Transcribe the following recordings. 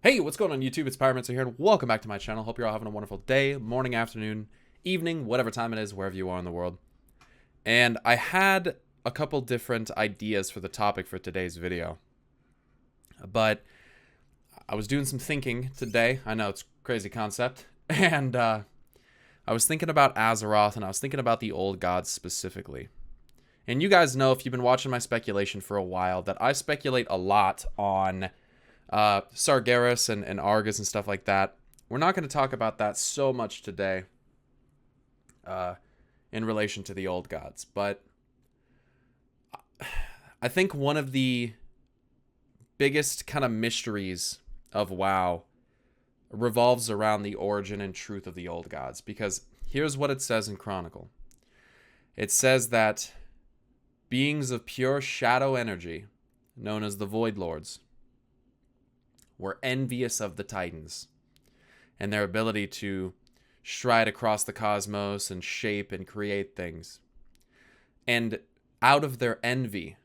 Hey, what's going on YouTube? It's Pyromancer here, and welcome back to my channel. Hope you're all having a wonderful day, morning, afternoon, evening, whatever time it is, wherever you are in the world. And I had a couple different ideas for the topic for today's video. But I was doing some thinking today. I know it's a crazy concept. And I was thinking about Azeroth, and I was thinking about the old gods specifically. And you guys know, if you've been watching my speculation for a while, that I speculate a lot on Sargeras and Argus and stuff like that. We're not going to talk about that so much today in relation to the old gods, but I think one of the biggest kind of mysteries of WoW revolves around the origin and truth of the old gods, because here's what it says in Chronicle. It says that beings of pure shadow energy, known as the Void Lords, were envious of the Titans and their ability to stride across the cosmos and shape and create things. And out of their envy,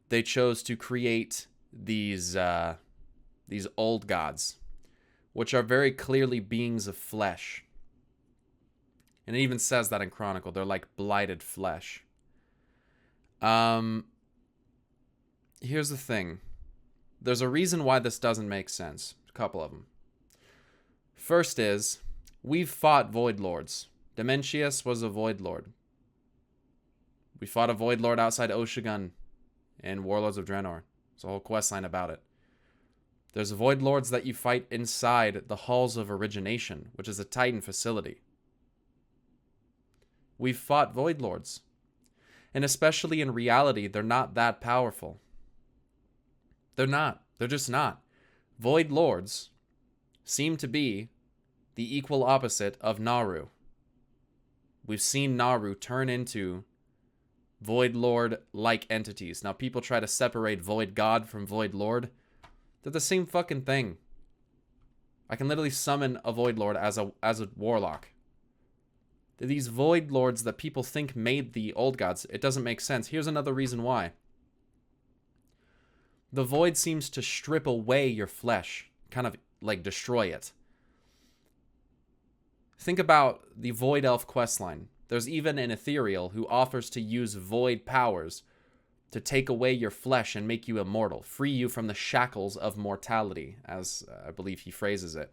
they chose to create these old gods, which are very clearly beings of flesh. And it even says that in Chronicle. They're like blighted flesh. Here's the thing. There's a reason why this doesn't make sense. A couple of them. First is, we've fought Void Lords. Dementius was a Void Lord. We fought a Void Lord outside Oshigun in Warlords of Draenor. There's a whole questline about it. There's Void Lords that you fight inside the Halls of Origination, which is a Titan facility. We've fought Void Lords. And especially in reality, they're not that powerful. They're not. They're just not. Void Lords seem to be the equal opposite of Naru. We've seen Naru turn into Void Lord-like entities. Now, people try to separate Void God from Void Lord. They're the same fucking thing. I can literally summon a Void Lord as a warlock. They're these Void Lords that people think made the old gods. It doesn't make sense. Here's another reason why. The Void seems to strip away your flesh, kind of like destroy it. Think about the Void Elf questline. There's even an Ethereal who offers to use Void powers to take away your flesh and make you immortal, free you from the shackles of mortality, as I believe he phrases it.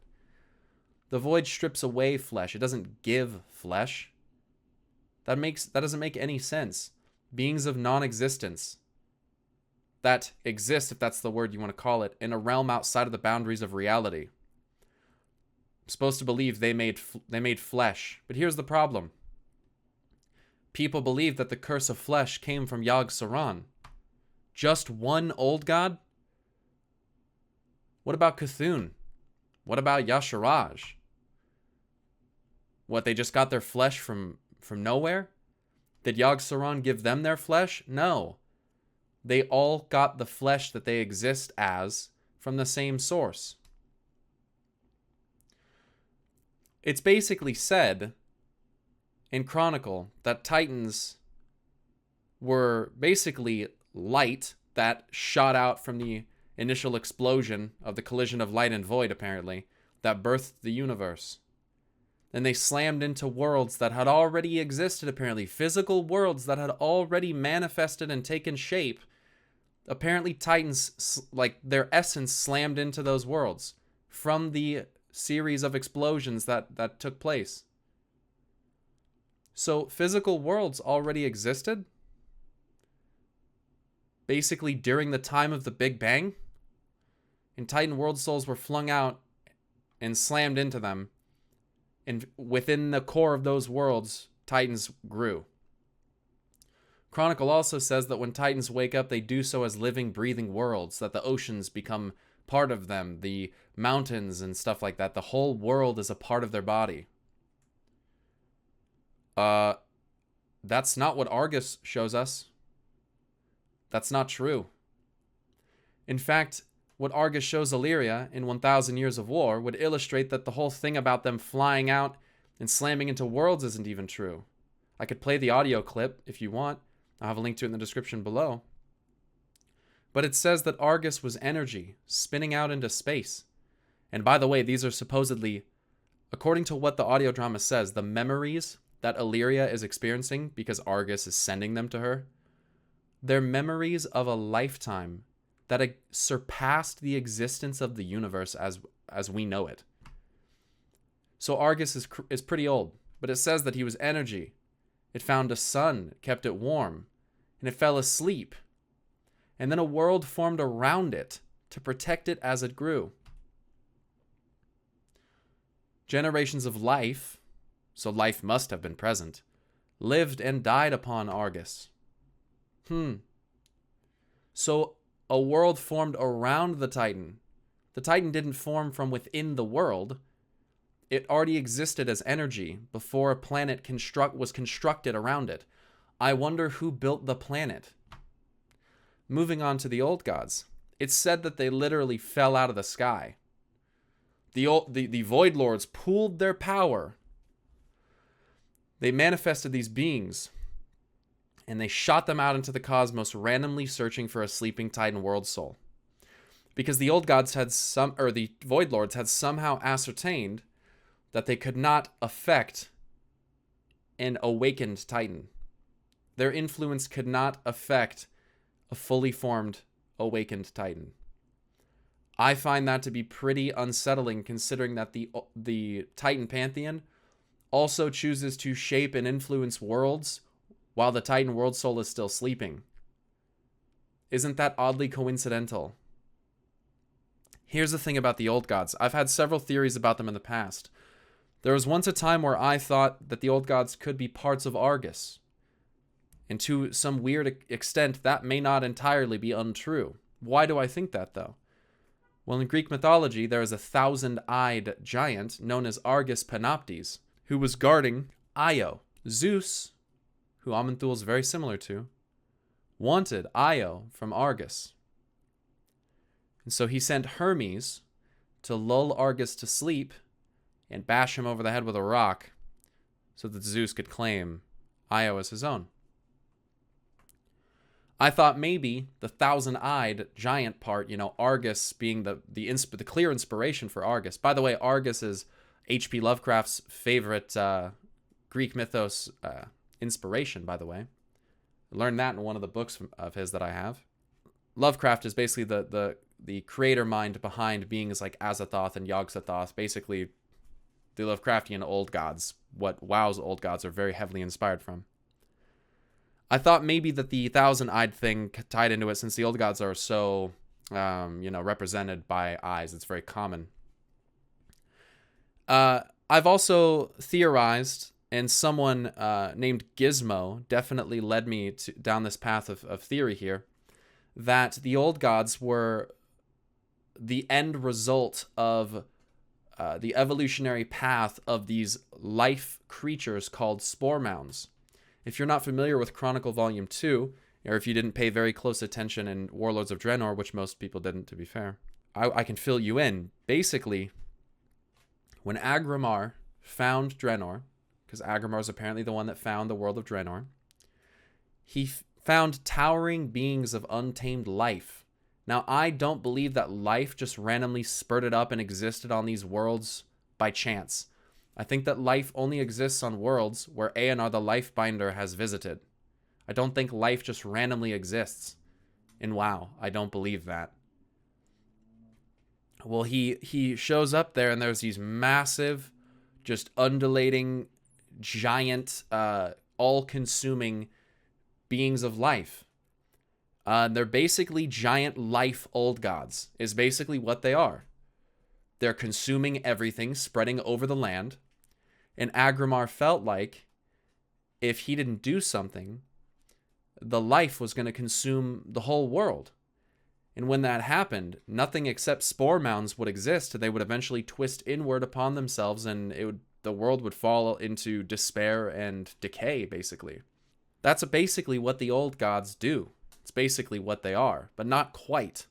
The Void strips away flesh. It doesn't give flesh. That doesn't make any sense. Beings of non-existence that exist, if that's the word you want to call it, in a realm outside of the boundaries of reality. I'm supposed to believe they made flesh. But here's the problem. People believe that the curse of flesh came from Yogg-Saron. Just one old god? What about Cthulhu? What about Yasharaj? What, they just got their flesh from nowhere? Did Yogg-Saron give them their flesh? No. They all got the flesh that they exist as from the same source. It's basically said in Chronicle that Titans were basically light that shot out from the initial explosion of the collision of light and void, apparently, that birthed the universe. Then they slammed into worlds that had already existed, apparently. Physical worlds that had already manifested and taken shape. Apparently Titans, like, their essence slammed into those worlds from the series of explosions that took place. So physical worlds already existed, basically during the time of the Big Bang, and Titan world souls were flung out and slammed into them, and within the core of those worlds, Titans grew. Chronicle also says that when Titans wake up, they do so as living, breathing worlds, that the oceans become part of them, the mountains and stuff like that. The whole world is a part of their body. That's not what Argus shows us. That's not true. In fact, what Argus shows Illyria in 1,000 Years of War would illustrate that the whole thing about them flying out and slamming into worlds isn't even true. I could play the audio clip if you want. I'll have a link to it in the description below. But it says that Argus was energy spinning out into space. And by the way, these are supposedly, according to what the audio drama says, the memories that Illyria is experiencing because Argus is sending them to her. They're memories of a lifetime that surpassed the existence of the universe as we know it. So Argus is pretty old, but it says that he was energy. It found a sun, kept it warm, and it fell asleep. And then a world formed around it to protect it as it grew. Generations of life, so life must have been present, lived and died upon Argus. So a world formed around the Titan. The Titan didn't form from within the world. It already existed as energy before a planet was constructed around it. I wonder who built the planet. Moving on to the old gods. It's said that they literally fell out of the sky. The Void Lords pooled their power. They manifested these beings, and they shot them out into the cosmos, randomly searching for a sleeping Titan world soul. Because the old gods the Void Lords had somehow ascertained that they could not affect an awakened Titan. Their influence could not affect a fully formed, awakened Titan. I find that to be pretty unsettling, considering that the Titan Pantheon also chooses to shape and influence worlds while the Titan world soul is still sleeping. Isn't that oddly coincidental? Here's the thing about the old gods. I've had several theories about them in the past. There was once a time where I thought that the old gods could be parts of Argus. And to some weird extent, that may not entirely be untrue. Why do I think that, though? Well, in Greek mythology, there is a 1,000-eyed giant known as Argus Panoptes, who was guarding Io. Zeus, who Aman'Thul is very similar to, wanted Io from Argus. And so he sent Hermes to lull Argus to sleep and bash him over the head with a rock so that Zeus could claim Io as his own. I thought maybe the 1,000-eyed giant part, Argus being the clear inspiration for Argus. By the way, Argus is H.P. Lovecraft's favorite Greek mythos inspiration, by the way. I learned that in one of the books of his that I have. Lovecraft is basically the creator mind behind beings like Azathoth and Yog-Sothoth, basically the Lovecraftian old gods, what WoW's old gods are very heavily inspired from. I thought maybe that the 1,000-eyed thing tied into it, since the old gods are so, represented by eyes. It's very common. I've also theorized, and someone named Gizmo definitely led me down this path of theory here, that the old gods were the end result of the evolutionary path of these life creatures called spore mounds. If you're not familiar with Chronicle Volume 2, or if you didn't pay very close attention in Warlords of Draenor, which most people didn't, to be fair, I can fill you in. Basically, when Agramar found Draenor, because Agramar is apparently the one that found the world of Draenor, he found towering beings of untamed life. Now, I don't believe that life just randomly spurted up and existed on these worlds by chance. I think that life only exists on worlds where Aeonar the Lifebinder has visited. I don't think life just randomly exists in WoW. I don't believe that. Well, he shows up there, and there's these massive, just undulating, giant, all-consuming beings of life. They're basically giant life old gods, is basically what they are. They're consuming everything, spreading over the land. And Agramar felt like if he didn't do something, the life was going to consume the whole world. And when that happened, nothing except spore mounds would exist. They would eventually twist inward upon themselves, and the world would fall into despair and decay, basically. That's basically what the old gods do. It's basically what they are, but not quite.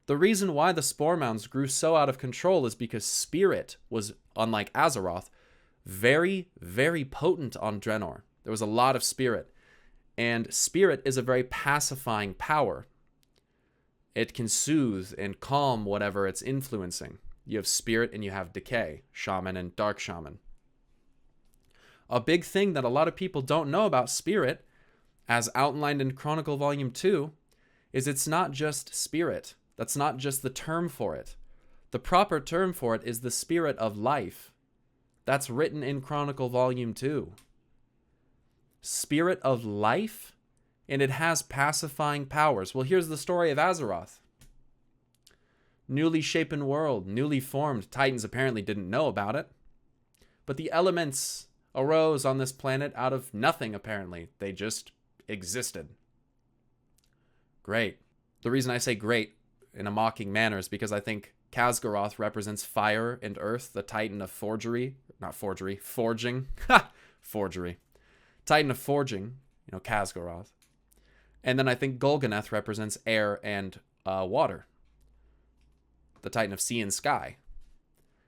The reason why the spore mounds grew so out of control is because spirit was, unlike Azeroth, very, very potent on Draenor. There was a lot of spirit. And spirit is a very pacifying power. It can soothe and calm whatever it's influencing. You have spirit and you have decay, shaman and dark shaman. A big thing that a lot of people don't know about spirit, as outlined in Chronicle Volume 2, is it's not just spirit. That's not just the term for it. The proper term for it is the spirit of life. That's written in Chronicle Volume 2. Spirit of life, and it has pacifying powers. Well, here's the story of Azeroth. Newly shapen world, newly formed. Titans apparently didn't know about it. But the elements arose on this planet out of nothing, apparently. They just existed. Great. The reason I say great in a mocking manner is because I think Khaz'goroth represents fire and earth, the titan of forging. Ha! Forgery. Titan of forging, Khaz'goroth. And then I think Golganeth represents air and water, the titan of sea and sky.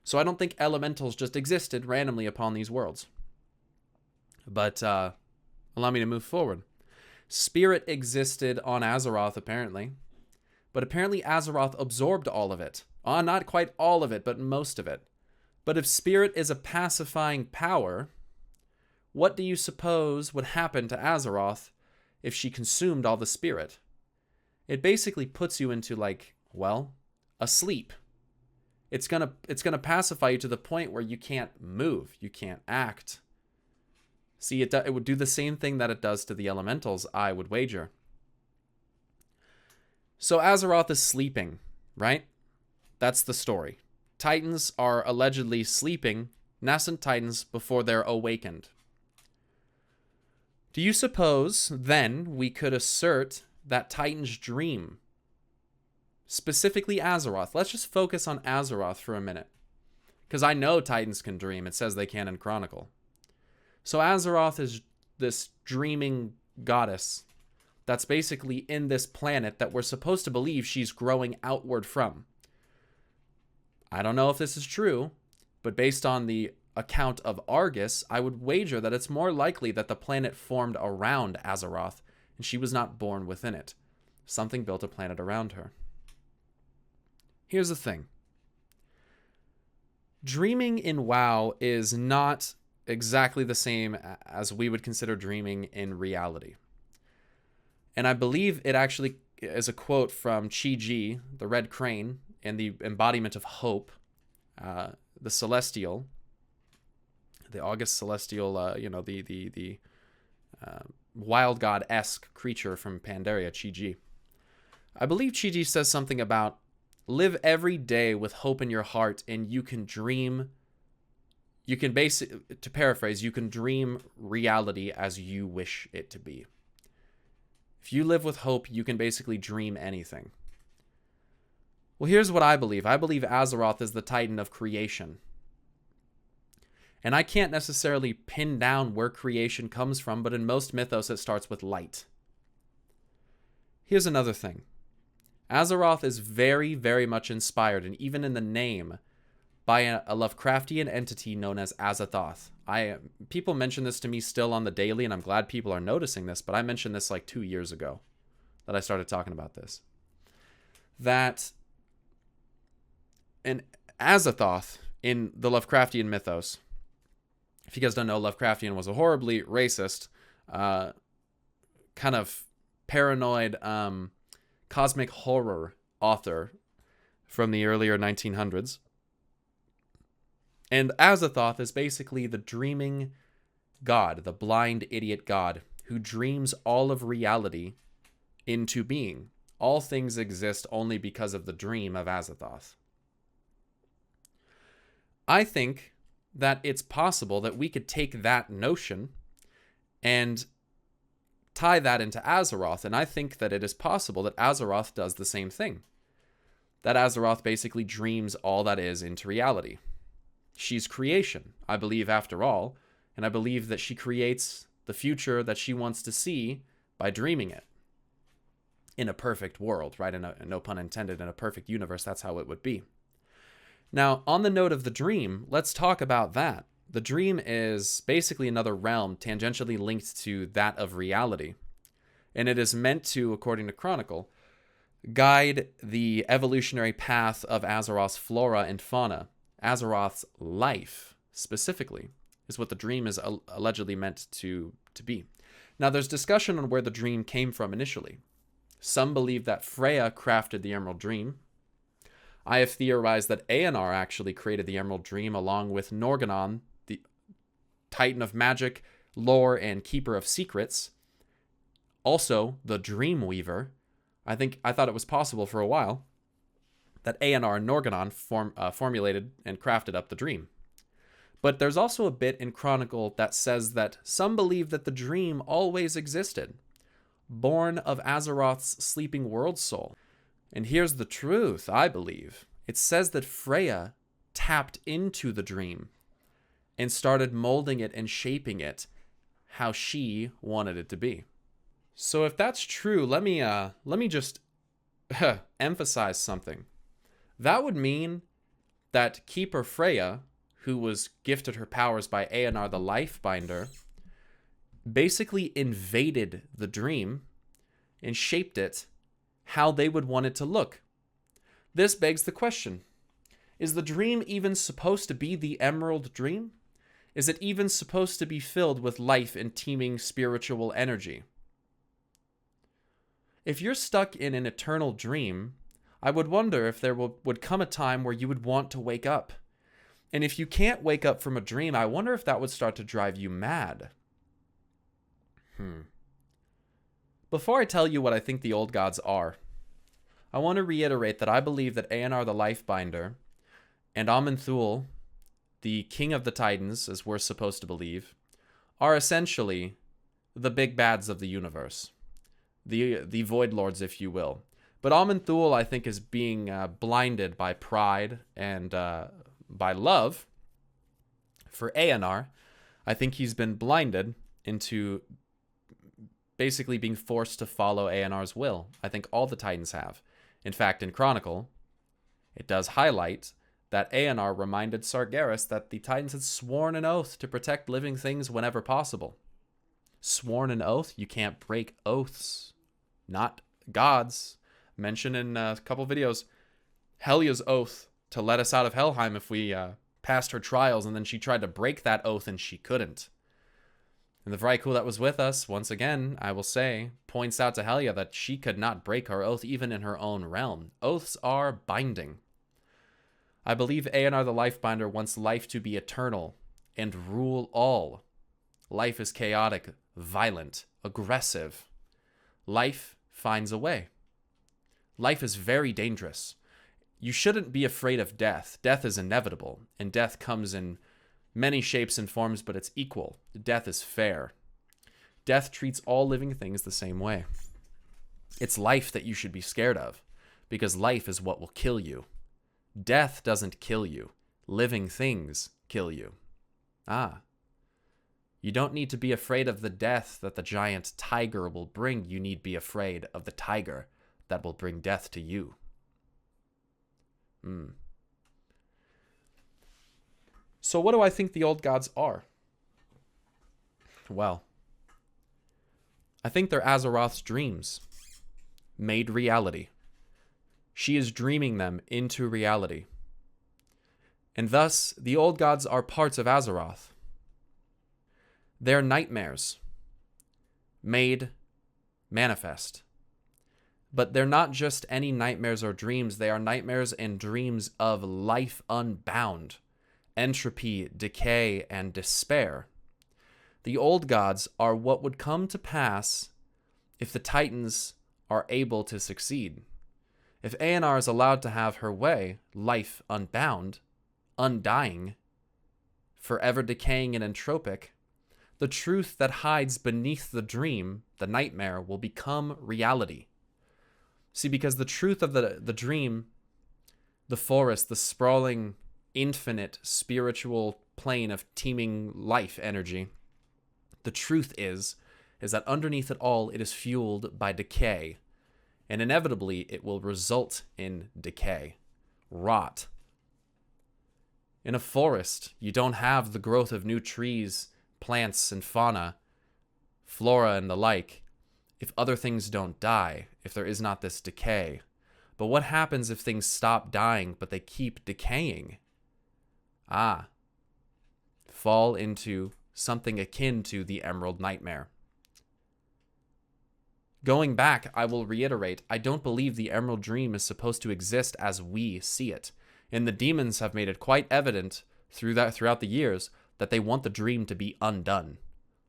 So I don't think elementals just existed randomly upon these worlds. But allow me to move forward. Spirit existed on Azeroth, apparently. But apparently Azeroth absorbed all of it. Not quite all of it, but most of it. But if spirit is a pacifying power, what do you suppose would happen to Azeroth if she consumed all the spirit? It basically puts you into, a sleep. It's gonna pacify you to the point where you can't move, you can't act. See, it would do the same thing that it does to the elementals, I would wager. So Azeroth is sleeping, right? That's the story. Titans are allegedly sleeping, nascent titans, before they're awakened. Do you suppose, then, we could assert that titans dream? Specifically Azeroth. Let's just focus on Azeroth for a minute. Because I know titans can dream. It says they can in Chronicle. So Azeroth is this dreaming goddess that's basically in this planet that we're supposed to believe she's growing outward from. I don't know if this is true, but based on the account of Argus, I would wager that it's more likely that the planet formed around Azeroth and she was not born within it. Something built a planet around her. Here's the thing. Dreaming in WoW is not exactly the same as we would consider dreaming in reality. And I believe it actually is a quote from Chi-Ji, the Red Crane, and the embodiment of hope, the Celestial, the August Celestial, the wild god-esque creature from Pandaria, Chi-Ji. I believe Chi-Ji says something about live every day with hope in your heart, and you can dream. You can to paraphrase, you can dream reality as you wish it to be. If you live with hope, you can basically dream anything. Well, here's what I believe. I believe Azeroth is the titan of creation. And I can't necessarily pin down where creation comes from, but in most mythos it starts with light. Here's another thing. Azeroth is very, very much inspired, and even in the name, by a Lovecraftian entity known as Azathoth. People mention this to me still on the daily, and I'm glad people are noticing this, but I mentioned this 2 years ago that I started talking about this. That an Azathoth in the Lovecraftian mythos, if you guys don't know, Lovecraftian was a horribly racist, kind of paranoid, cosmic horror author from the earlier 1900s. And Azathoth is basically the dreaming god, the blind idiot god, who dreams all of reality into being. All things exist only because of the dream of Azathoth. I think that it's possible that we could take that notion and tie that into Azeroth, and I think that it is possible that Azeroth does the same thing. That Azeroth basically dreams all that is into reality. She's creation, I believe, after all, and I believe that she creates the future that she wants to see by dreaming it. In a perfect world, right? No pun intended, in a perfect universe, that's how it would be. Now, on the note of the dream, let's talk about that. The dream is basically another realm tangentially linked to that of reality. And it is meant to, according to Chronicle, guide the evolutionary path of Azeroth's flora and fauna. Azeroth's life, specifically, is what the dream is allegedly meant to be. Now, there's discussion on where the dream came from initially. Some believe that Freya crafted the Emerald Dream. I have theorized that Aenar actually created the Emerald Dream along with Norgannon, the Titan of Magic, Lore, and Keeper of Secrets. Also, the Dreamweaver. I thought it was possible for a while that Aenar and Norgannon formulated and crafted up the dream. But there's also a bit in Chronicle that says that some believe that the dream always existed, born of Azeroth's sleeping world soul. And here's the truth, I believe. It says that Freya tapped into the dream and started molding it and shaping it how she wanted it to be. So if that's true, let me just emphasize something. That would mean that Keeper Freya, who was gifted her powers by Aenar the Lifebinder, basically invaded the dream and shaped it how they would want it to look. This begs the question, is the dream even supposed to be the Emerald Dream? Is it even supposed to be filled with life and teeming spiritual energy? If you're stuck in an eternal dream, I would wonder if there would come a time where you would want to wake up. And if you can't wake up from a dream, I wonder if that would start to drive you mad. Before I tell you what I think the old gods are, I want to reiterate that I believe that Aenar the Lifebinder and Aman'Thul, the king of the Titans, as we're supposed to believe, are essentially the big bads of the universe. The Void Lords, if you will. But Aman'Thul, I think, is being blinded by pride and by love for Aenar. I think he's been blinded into basically being forced to follow Aenar's will. I think all the Titans have. In fact, in Chronicle, it does highlight that Aenar reminded Sargeras that the Titans had sworn an oath to protect living things whenever possible. Sworn an oath? You can't break oaths. Not gods. Mentioned in a couple videos, Helia's oath to let us out of Helheim if we passed her trials, and then she tried to break that oath and she couldn't. And the Vrykul that was with us, once again, I will say, points out to Helia that she could not break her oath even in her own realm. Oaths are binding. I believe Aenar the Lifebinder wants life to be eternal and rule all. Life is chaotic, violent, aggressive. Life finds a way. Life is very dangerous. You shouldn't be afraid of death. Death is inevitable, and death comes in many shapes and forms, but it's equal. Death is fair. Death treats all living things the same way. It's life that you should be scared of, because life is what will kill you. Death doesn't kill you. Living things kill you. You don't need to be afraid of the death that the giant tiger will bring. You need be afraid of the tiger that will bring death to you. So what do I think the old gods are? Well, I think they're Azeroth's dreams made reality. She is dreaming them into reality. And thus, the old gods are parts of Azeroth. They're nightmares made manifest. But they're not just any nightmares or dreams. They are nightmares and dreams of life unbound, entropy, decay, and despair. The old gods are what would come to pass if the Titans are able to succeed. If Aenar is allowed to have her way, life unbound, undying, forever decaying and entropic, the truth that hides beneath the dream, the nightmare, will become reality. See, because the truth of the dream, the forest, the sprawling, infinite spiritual plane of teeming life energy, the truth is that underneath it all, it is fueled by decay. And inevitably, it will result in decay, rot. In a forest, you don't have the growth of new trees, plants, and fauna, flora, and the like, if other things don't die, if there is not this decay. But what happens if things stop dying, but they keep decaying? Ah, fall into something akin to the Emerald Nightmare. Going back, I will reiterate, I don't believe the Emerald Dream is supposed to exist as we see it. And the demons have made it quite evident throughout the years that they want the dream to be undone.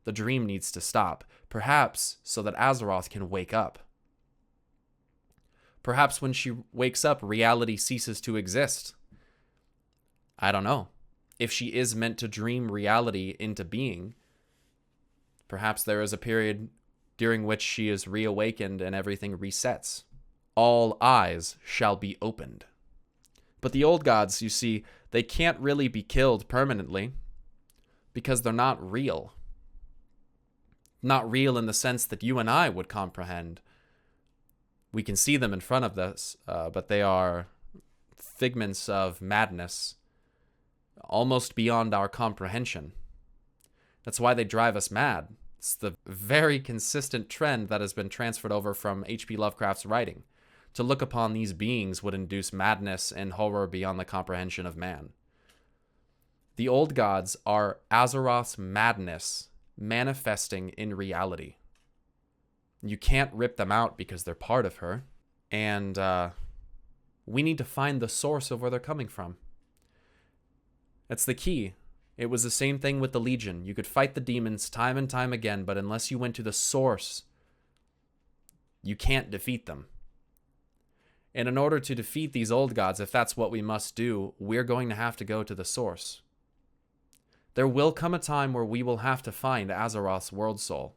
The dream needs to stop, perhaps so that Azeroth can wake up. Perhaps when she wakes up, reality ceases to exist. I don't know. If she is meant to dream reality into being, perhaps there is a period during which she is reawakened and everything resets. All eyes shall be opened. But the old gods, you see, they can't really be killed permanently because they're not real. Not real in the sense that you and I would comprehend. We can see them in front of us, but they are figments of madness, almost beyond our comprehension. That's why they drive us mad. It's the very consistent trend that has been transferred over from H.P. Lovecraft's writing. To look upon these beings would induce madness and horror beyond the comprehension of man. The old gods are Azeroth's madness manifesting in reality. You can't rip them out because they're part of her. And we need to find the source of where they're coming from. That's the key. It was the same thing with the Legion. You could fight the demons time and time again, but unless you went to the source, you can't defeat them. And in order to defeat these old gods, if that's what we must do, we're going to have to go to the source. There will come a time where we will have to find Azeroth's world soul.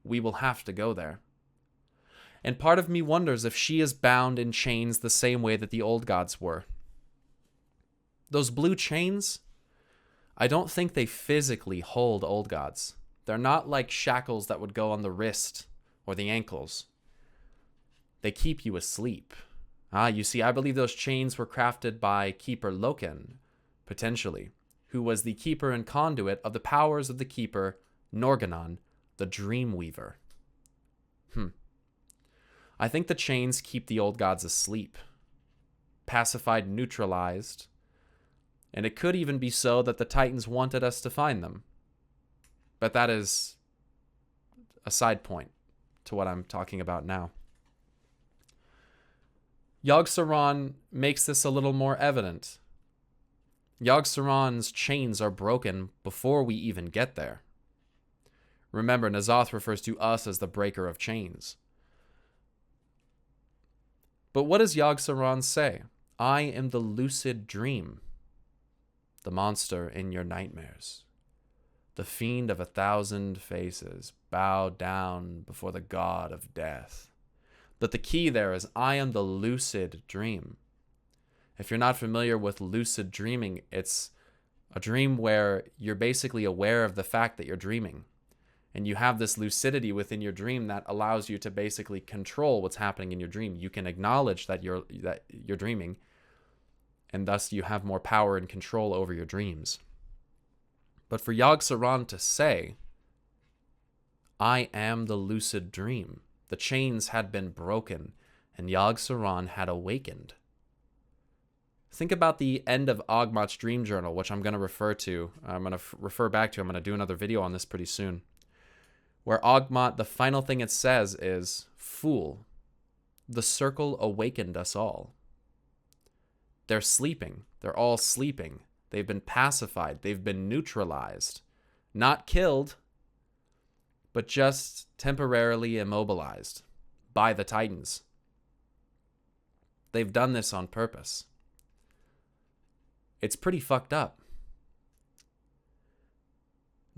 We will have to go there. And part of me wonders if she is bound in chains the same way that the old gods were. Those blue chains, I don't think they physically hold old gods. They're not like shackles that would go on the wrist or the ankles. They keep you asleep. You see, I believe those chains were crafted by Keeper Loken, potentially, who was the keeper and conduit of the powers of the keeper, Norgannon, the Dreamweaver. I think the chains keep the old gods asleep, pacified, neutralized, and it could even be so that the Titans wanted us to find them. But that is a side point to what I'm talking about now. Yogg-Saron makes this a little more evident. Yogg-Saron's chains are broken before we even get there. Remember, N'Zoth refers to us as the breaker of chains. But what does Yogg-Saron say? I am the lucid dream, the monster in your nightmares, the fiend of 1,000 faces, bow down before the god of death. But the key there is, I am the lucid dream. If you're not familiar with lucid dreaming, it's a dream where you're basically aware of the fact that you're dreaming. And you have this lucidity within your dream that allows you to basically control what's happening in your dream. You can acknowledge that you're dreaming, and thus you have more power and control over your dreams. But for Yogg-Saron to say, I am the lucid dream, the chains had been broken, and Yogg-Saron had awakened. Think about the end of Ogmot's dream journal, which I'm going to refer to. I'm going to refer back to. I'm going to do another video on this pretty soon. Where Ogmot, the final thing it says is, Fool, the circle awakened us all. They're sleeping. They're all sleeping. They've been pacified. They've been neutralized. Not killed, but just temporarily immobilized by the Titans. They've done this on purpose. It's pretty fucked up.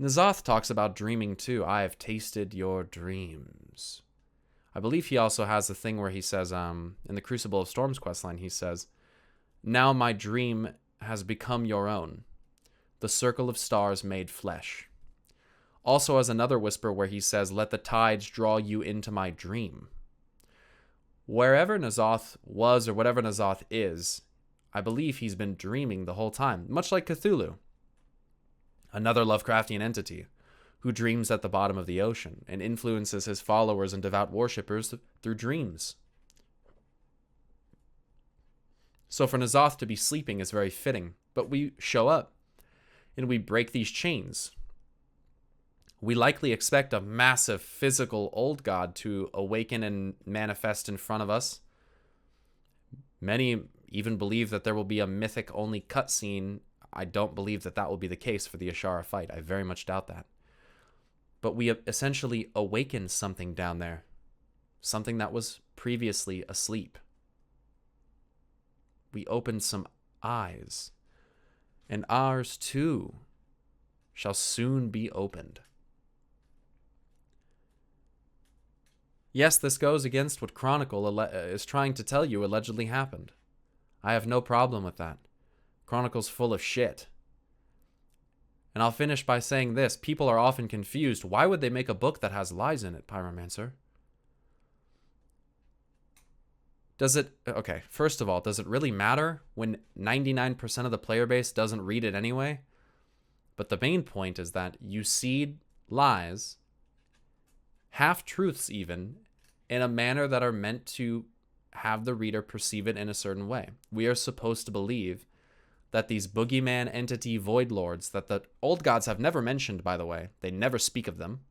N'Zoth talks about dreaming too. I have tasted your dreams. I believe he also has the thing where he says, in the Crucible of Storms questline, he says, now my dream has become your own, the circle of stars made flesh. Also has another whisper where he says, let the tides draw you into my dream. Wherever N'Zoth was or whatever N'Zoth is, I believe he's been dreaming the whole time, much like Cthulhu, another Lovecraftian entity who dreams at the bottom of the ocean and influences his followers and devout worshippers through dreams. So for N'alotha to be sleeping is very fitting. But we show up and we break these chains. We likely expect a massive physical old god to awaken and manifest in front of us. Many even believe that there will be a mythic-only cutscene. I don't believe that that will be the case for the Ashara fight. I very much doubt that. But we essentially awakened something down there. Something that was previously asleep. We opened some eyes. And ours, too, shall soon be opened. Yes, this goes against what Chronicle is trying to tell you allegedly happened. I have no problem with that. Chronicle's full of shit. And I'll finish by saying this. People are often confused. Why would they make a book that has lies in it, Pyromancer? Does it... Okay, first of all, does it really matter when 99% of the player base doesn't read it anyway? But the main point is that you seed lies, half-truths even, in a manner that are meant to have the reader perceive it in a certain way. We are supposed to believe that these boogeyman entity void lords that the old gods have never mentioned, by the way, they never speak of them.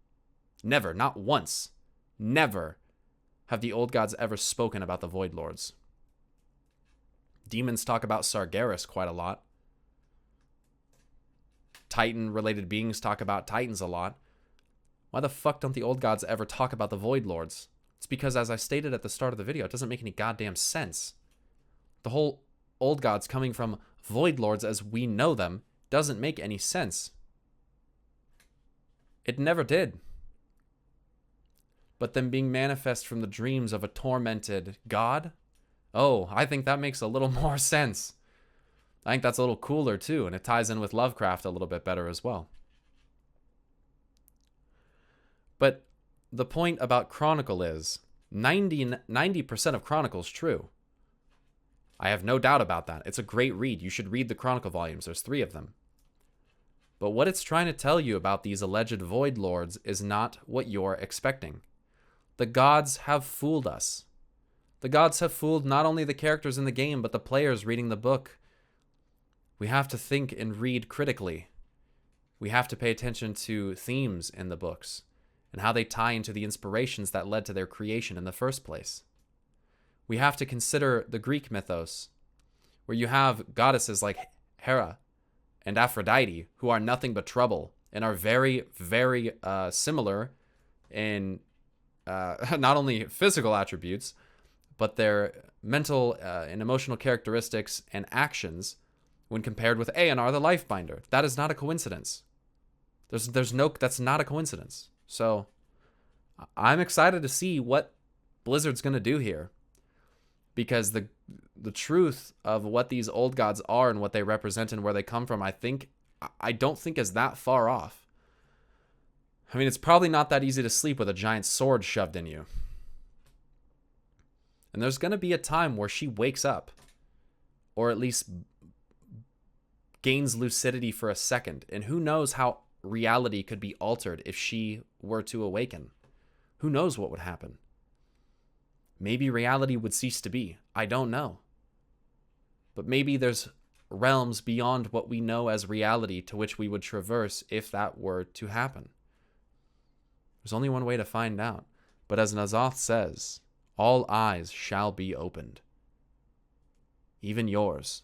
Never, not once. Never have the old gods ever spoken about the void lords. Demons talk about Sargeras quite a lot. Titan-related beings talk about Titans a lot. Why the fuck don't the old gods ever talk about the void lords? It's because, as I stated at the start of the video, it doesn't make any goddamn sense. The whole old gods coming from void lords as we know them doesn't make any sense. It never did. But them being manifest from the dreams of a tormented god? Oh, I think that makes a little more sense. I think that's a little cooler too, and it ties in with Lovecraft a little bit better as well. But the point about Chronicle is 90% of Chronicle's true. I have no doubt about that. It's a great read. You should read the Chronicle volumes. There's 3 of them. But what it's trying to tell you about these alleged void lords is not what you're expecting. The gods have fooled us. The gods have fooled not only the characters in the game, but the players reading the book. We have to think and read critically. We have to pay attention to themes in the books and how they tie into the inspirations that led to their creation in the first place. We have to consider the Greek mythos, where you have goddesses like Hera and Aphrodite, who are nothing but trouble and are very, very similar in not only physical attributes, but their mental and emotional characteristics and actions when compared with Aeonar the Lifebinder. That is not a coincidence. That's not a coincidence. So I'm excited to see what Blizzard's going to do here, because the truth of what these old gods are and what they represent and where they come from, I don't think is that far off. I mean, it's probably not that easy to sleep with a giant sword shoved in you. And there's going to be a time where she wakes up, or at least gains lucidity for a second. And who knows how reality could be altered if she were to awaken. Who knows what would happen? Maybe reality would cease to be. I don't know. But maybe there's realms beyond what we know as reality to which we would traverse if that were to happen. There's only one way to find out. But as N'alotha says, all eyes shall be opened. Even yours.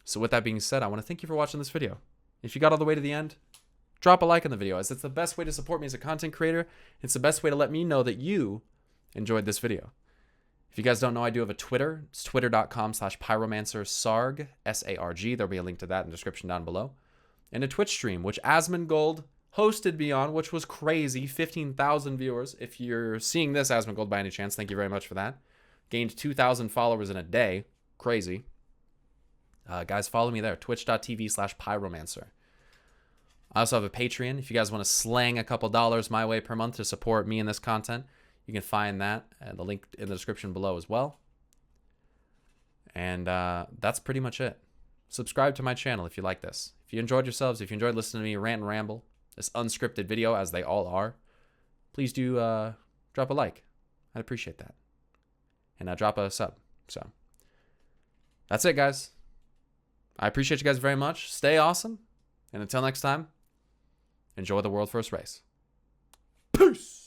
So with that being said, I want to thank you for watching this video. If you got all the way to the end, drop a like on the video, as it's the best way to support me as a content creator. It's the best way to let me know that you enjoyed this video. If you guys don't know, I do have a Twitter. It's twitter.com/pyromancersarg, S-A-R-G. There'll be a link to that in the description down below. And a Twitch stream, which Asmongold hosted me on, which was crazy. 15,000 viewers. If you're seeing this, Asmongold, by any chance, thank you very much for that. Gained 2,000 followers in a day. Crazy. Guys, follow me there. Twitch.tv/pyromancer. I also have a Patreon. If you guys want to slang a couple dollars my way per month to support me in this content, you can find that and the link in the description below as well. And that's pretty much it. Subscribe to my channel if you like this. If you enjoyed yourselves, if you enjoyed listening to me rant and ramble, this unscripted video, as they all are, please do drop a like. I'd appreciate that. And drop a sub. So, That's it, guys. I appreciate you guys very much. Stay awesome. And until next time, enjoy the world first race. Peace.